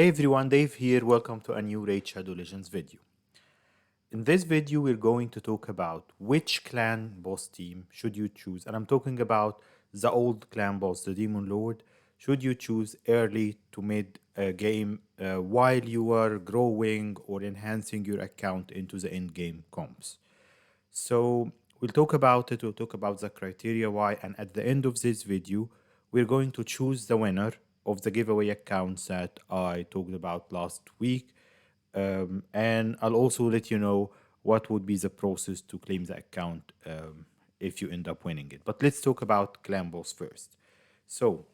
Hey everyone, Dave here. Welcome to a new Raid Shadow Legends video. In this video, we're going to talk about which clan boss team should you choose. And I'm talking about the old clan boss, the Demon Lord. Should you choose early to mid game while you are growing or enhancing your account into the end game comps? So we'll talk about it, we'll talk about the criteria why, and at the end of this video, we're going to choose the winner of the giveaway accounts that I talked about last week. And I'll also let you know what would be the process to claim the account if you end up winning it. But let's talk about Clan Boss first. So,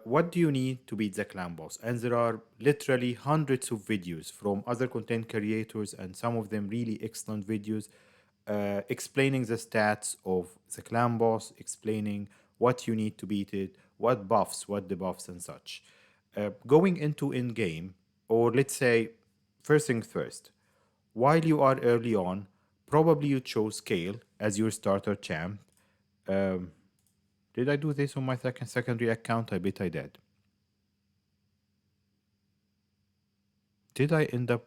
what do you need to beat the clan boss? And there are literally hundreds of videos from other content creators and some of them really excellent videos explaining the stats of the clan boss, explaining what you need to beat it, what buffs, what debuffs, and such. Going into in game, or let's say, first thing first, while you are early on, probably you chose Kale as your starter champ. Um, did I do this on my secondary account? I bet I did. Did I end up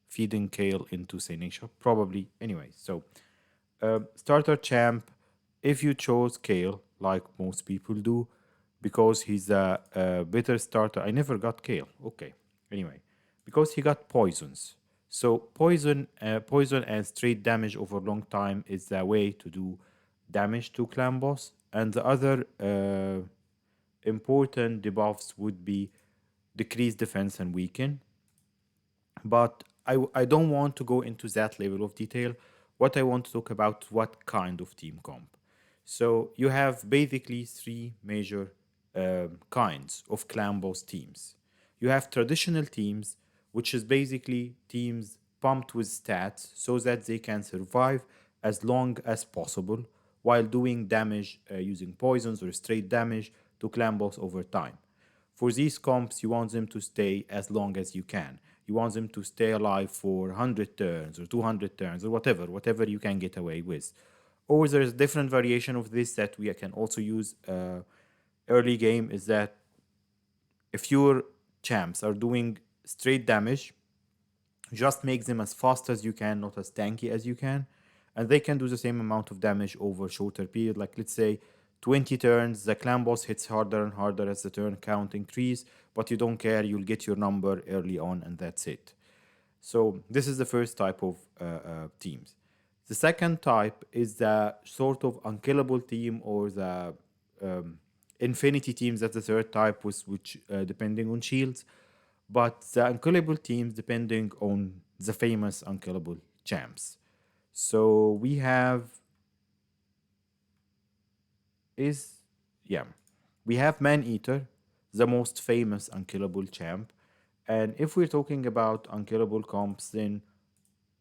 feeding Kale into Senisha? Probably. Anyway, so starter champ, if you chose Kale, like most people do, because he's a better starter. I never got Kale. Okay. Anyway, because he got poisons. So poison and straight damage over a long time is the way to do damage to clan boss. And the other important debuffs would be decrease defense and weaken. But I don't want to go into that level of detail. What I want to talk about what kind of team comp. So you have basically three major kinds of clan boss teams. You have traditional teams, which is basically teams pumped with stats so that they can survive as long as possible while doing damage using poisons or straight damage to clan boss over time. For these comps, you want them to stay as long as you can. You want them to stay alive for 100 turns or 200 turns or whatever you can get away with. Or there's a different variation of this that we can also use early game is that if your champs are doing straight damage, just make them as fast as you can, not as tanky as you can. And they can do the same amount of damage over shorter period. Like let's say 20 turns, the clan boss hits harder and harder as the turn count increase, but you don't care, you'll get your number early on and that's it. So this is the first type of teams. The second type is the sort of unkillable team or the infinity teams. That's the third type, which depending on shields. But the unkillable teams depending on the famous unkillable champs. So we have is yeah, we have Man Eater, the most famous unkillable champ. And if we're talking about unkillable comps, then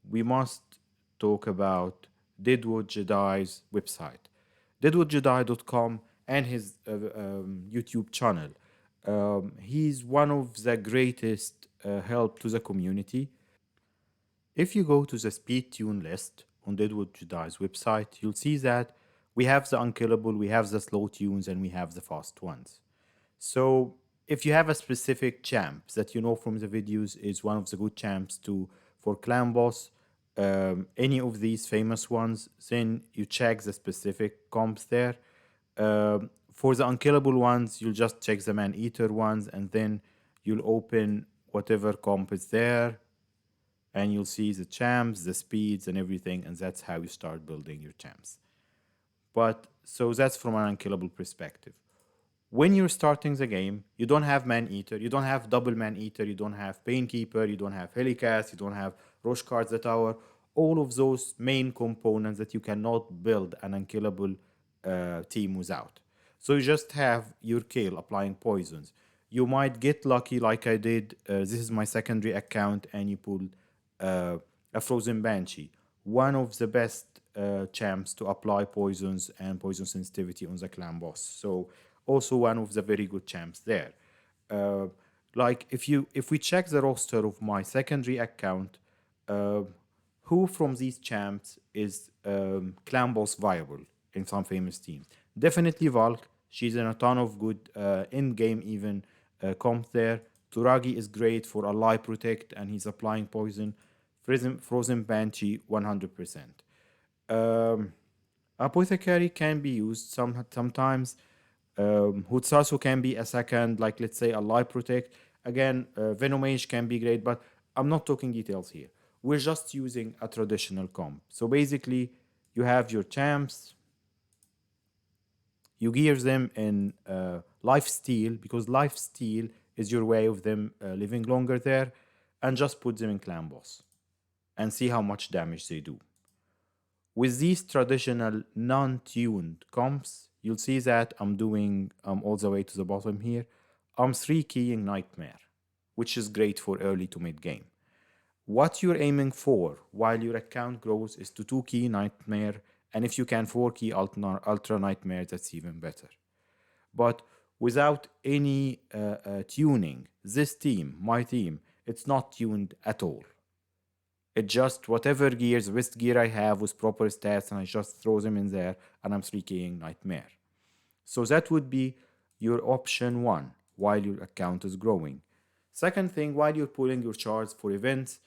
we must talk about Deadwood Jedi's website, deadwoodjedi.com, and his YouTube channel. He's one of the greatest help to the community. If you go to the speed tune list on Deadwood Jedi's website, you'll see that we have the unkillable, we have the slow tunes, and we have the fast ones. So if you have a specific champ that you know from the videos is one of the good champs to for clan boss, any of these famous ones, then you check the specific comps there. For the unkillable ones, you'll just check the man eater ones, and then you'll open whatever comp is there, and you'll see the champs, the speeds, and everything, and that's how you start building your champs. But so that's from an unkillable perspective. When you're starting the game, you don't have Man Eater, you don't have Double Man Eater, you don't have Painkeeper, you don't have Helicast, you don't have Rosh Cards the Tower, all of those main components that you cannot build an unkillable team without. So you just have your Kale applying poisons. You might get lucky like I did. This is my secondary account, and you pull a Frozen Banshee, one of the best champs to apply poisons and poison sensitivity on the clan boss. So also one of the very good champs there. Uh, like if we check the roster of my secondary account, uh, who from these champs is clan boss viable in some famous teams? Definitely Valk. She's in a ton of good in game even comp there. Turagi is great for ally protect and he's applying poison. Frozen Banshee 100%. Um, Apothecary can be used sometimes. Hutsasu can be a second, like let's say ally protect. Again, Venomage can be great, but I'm not talking details here. We're just using a traditional comp. So basically, you have your champs, you gear them in life steal because life steal is your way of them living longer there, and just put them in clan boss and see how much damage they do. With these traditional non-tuned comps, you'll see that I'm doing all the way to the bottom here. I'm 3 keying Nightmare, which is great for early to mid game. What you're aiming for while your account grows is to 2 key Nightmare, and if you can 4 key Ultra Nightmare, that's even better. But without any tuning, this team, my team, it's not tuned at all. It just whatever gears, best gear I have with proper stats, and I just throw them in there, and I'm 3K'ing Nightmare. So that would be your option one while your account is growing. Second thing, while you're pulling your charts for events,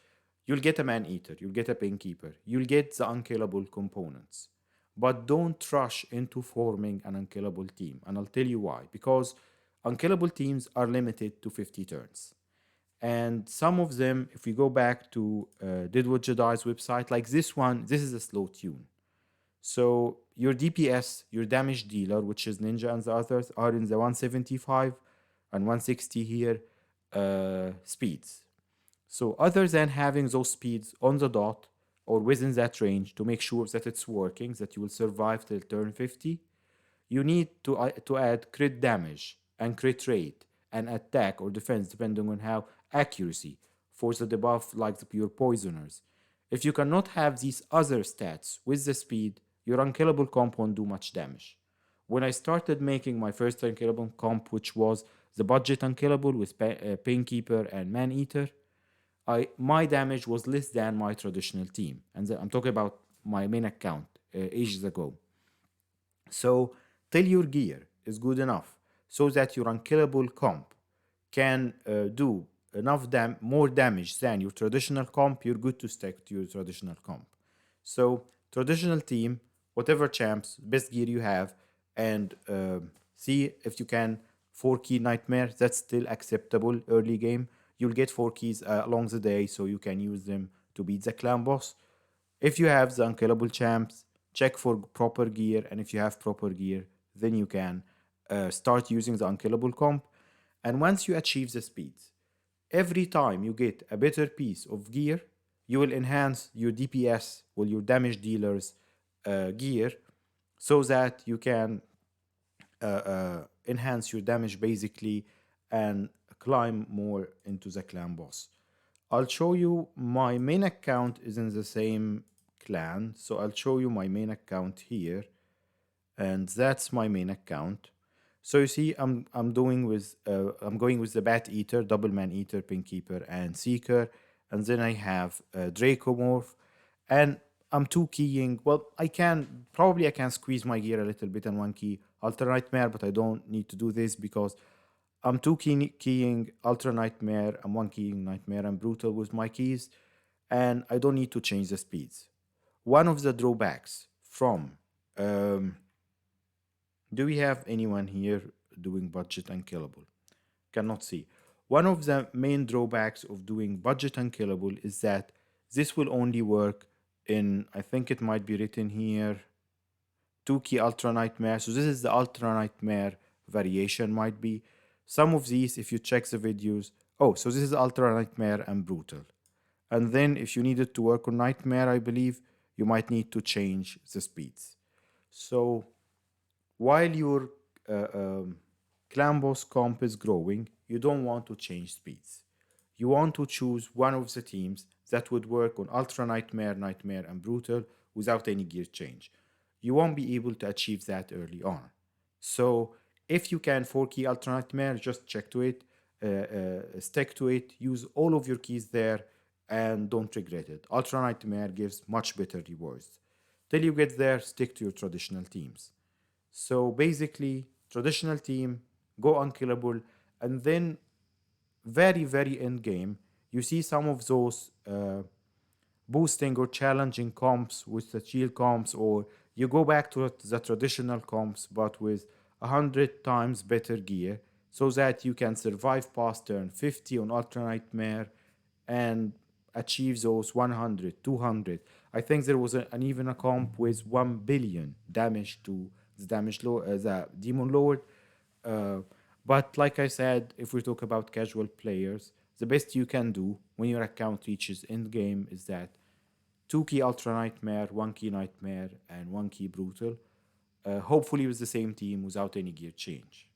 you'll get a man eater, you'll get a Painkeeper, you'll get the unkillable components. But don't rush into forming an unkillable team. And I'll tell you why. Because unkillable teams are limited to 50 turns. And some of them, if we go back to Didwood Jedi's website, like this one, this is a slow tune. So your DPS, your damage dealer, which is Ninja and the others, are in the 175 and 160 here speeds. So other than having those speeds on the dot or within that range to make sure that it's working, that you will survive till turn 50, you need to add crit damage and crit rate and attack or defense depending on how accuracy for the debuff like the pure poisoners. If you cannot have these other stats with the speed, your unkillable comp won't do much damage. When I started making my first unkillable comp, which was the budget unkillable with Painkeeper and Man Eater, my damage was less than my traditional team, and I'm talking about my main account ages ago. So till your gear is good enough so that your unkillable comp can do more damage than your traditional comp, you're good to stick to your traditional comp. So traditional team, whatever champs, best gear you have, and see if you can 4 key Nightmare. That's still acceptable early game. You'll get 4 keys along the day, so you can use them to beat the clan boss. If you have the unkillable champs, check for proper gear, and if you have proper gear, then you can start using the unkillable comp. And once you achieve the speeds, every time you get a better piece of gear, you will enhance your DPS, or your damage dealers gear, so that you can enhance your damage basically and climb more into the clan boss. I'll show you my main account is in the same clan, so I'll show you my main account here, and that's my main account. So you see, I'm going with the Bat Eater, Double Man Eater, Pinkeeper, and Seeker, and then I have Dracomorph, and I'm 2 keying. Well, I can squeeze my gear a little bit and 1 key Ultra Nightmare, but I don't need to do this because I'm 2 keying Ultra Nightmare, I'm 1 keying Nightmare and Brutal with my keys, and I don't need to change the speeds. One of the drawbacks from um, do we have anyone here doing budget unkillable? Cannot see. One of the main drawbacks of doing budget unkillable is that this will only work in, I think it might be written here, 2 key Ultra Nightmare. So this is the Ultra Nightmare variation, might be. Some of these, if you check the videos, oh, so this is Ultra Nightmare and Brutal. And then if you needed to work on Nightmare, I believe, you might need to change the speeds. So while your clan boss comp is growing, you don't want to change speeds. You want to choose one of the teams that would work on Ultra Nightmare, Nightmare, and Brutal without any gear change. You won't be able to achieve that early on. So if you can 4 key Ultra Nightmare, just check to it, stick to it, use all of your keys there, and don't regret it. Ultra Nightmare gives much better rewards. Till you get there, stick to your traditional teams. So basically, traditional team, go unkillable, and then very, very end game, you see some of those boosting or challenging comps with the shield comps, or you go back to the traditional comps but with 100 times better gear so that you can survive past turn 50 on Ultra Nightmare and achieve those 100, 200. I think there was an even a comp with 1 billion damage to the Demon Lord. Uh, but like I said, if we talk about casual players, the best you can do when your account reaches end game is that 2 key Ultra Nightmare, 1 key Nightmare, and 1 key Brutal. Hopefully with the same team without any gear change.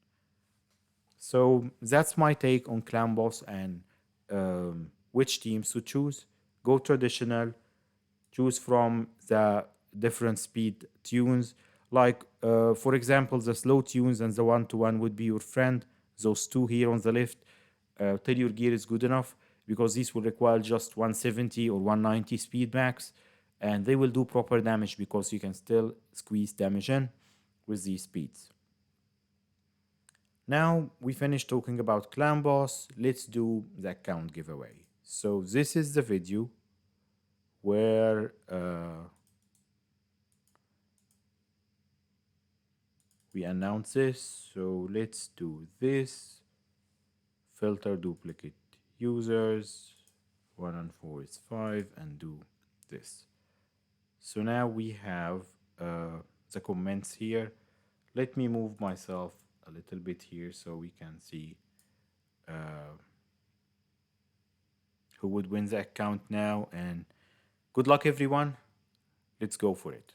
So that's my take on Clan Boss and which teams to choose. Go traditional, choose from the different speed tunes. Like, for example, the slow tunes and the one-to-one would be your friend. Those two here on the left, till your gear is good enough, because these will require just 170 or 190 speed max, and they will do proper damage because you can still squeeze damage in with these speeds. Now we finished talking about Clan Boss. Let's do the account giveaway. So this is the video where we announce this. So let's do this. Filter duplicate users. 1 and 4 is 5, and do this. So now we have the comments here. Let me move myself a little bit here so we can see who would win the account now. And good luck, everyone. Let's go for it.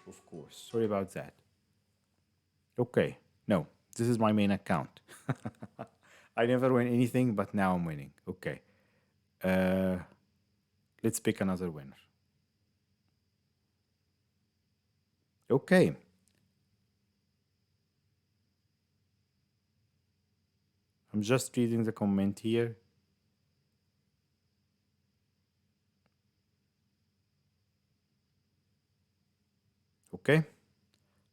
Of course. Sorry about that. Okay. No, this is my main account. I never win anything, but now I'm winning. Okay. Uh, let's pick another winner. Okay. I'm just reading the comment here. Okay.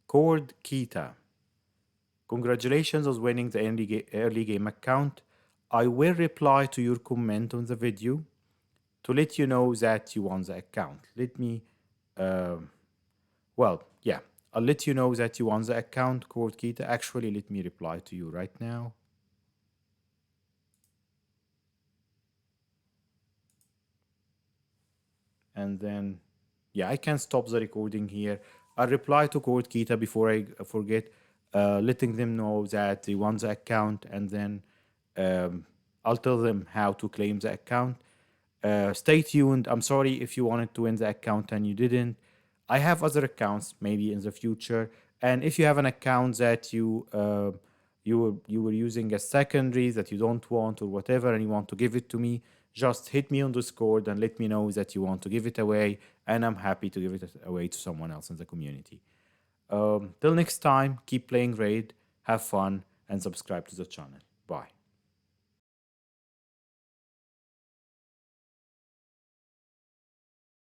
Cord Kita. Congratulations on winning the early game account. I will reply to your comment on the video to let you know that you won the account. Let me, well, yeah, I'll let you know that you won the account, Cord Kita. Actually, let me reply to you right now. And then, yeah, I can stop the recording here. I'll reply to Cord Kita before I forget, letting them know that they won the account, and then I'll tell them how to claim the account. Stay tuned. I'm sorry if you wanted to win the account and you didn't. I have other accounts maybe in the future, and if you have an account that you were using as secondary that you don't want or whatever, and you want to give it to me, just hit me on Discord and let me know that you want to give it away, and I'm happy to give it away to someone else in the community. Till next time, keep playing Raid, have fun, and subscribe to the channel. Bye.